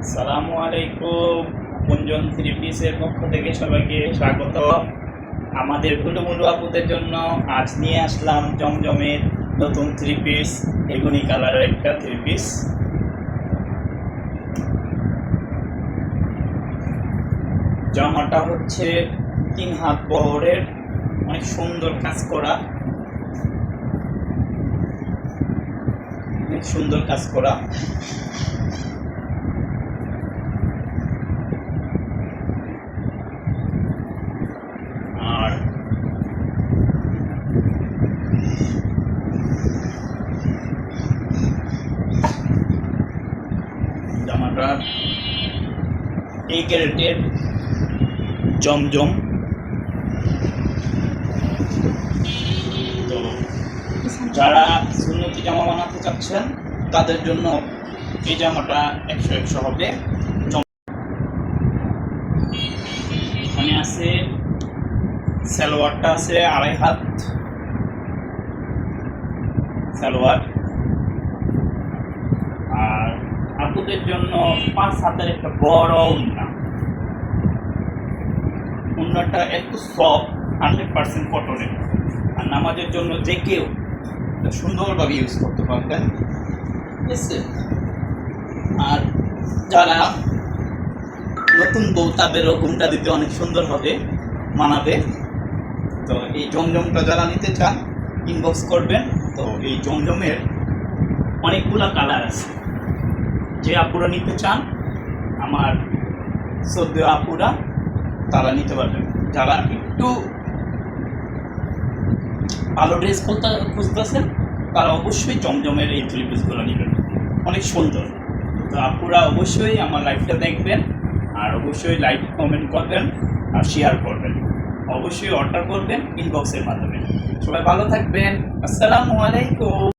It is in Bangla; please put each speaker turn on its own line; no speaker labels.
আসসালামু আলাইকুম। কুঞ্জন থ্রি পিসের পক্ষ থেকে সবাইকে স্বাগত। আমাদের টুলুমুলু আপুদের জন্য আজ নিয়ে আসলাম জমজমের নতুন থ্রি পিস, বেগুনি কালারের একটা থ্রি পিস। জামাটা হচ্ছে 3 হাত বহরের, অনেক সুন্দর কাজ করা, অনেক সুন্দর কাজ করা। আর জামাটা এই ক্যারেটের জমজম। তো যারা সুন্নতি জামা বানাতে চাচ্ছেন তাদের জন্য এই জামাটা 100 হবে। এখানে আছে সালোয়ারটা আছে 2.5 হাত সালোয়ার, আর আপুদের জন্য 5 হাতের একটা বড় উন্না। উন্নাটা একটু সফট, 100% কটনের, আর নামাজের জন্য যে কেউ সুন্দরভাবে ইউজ করতে পারবেন, ঠিক আছে। আর যারা নতুন বউ তাদের ঘুমটা দিতে অনেক সুন্দর হবে, মানাবে। তো এই জমজমটা যারা নিতে চান ইনবক্স করবেন। তো এই জমজমের অনেকগুলো কালার আছে, যে আপুরা নিতে চান, আমার সদ্য আপুরা, তারা নিতে পারবেন। যারা একটু ভালো ড্রেস খুঁজতেছেন তারা অবশ্যই জমজমের এই থ্রি পিসগুলো নেবেন, অনেক সুন্দর। তো আপুরা অবশ্যই আমার লাইভটা দেখবেন, আর অবশ্যই লাইক কমেন্ট করবেন আর শেয়ার করবেন। অবশ্যই অর্ডার করবেন ইনবক্সের মাধ্যমে। সবাই ভালো থাকবেন। আসসালামু আলাইকুম।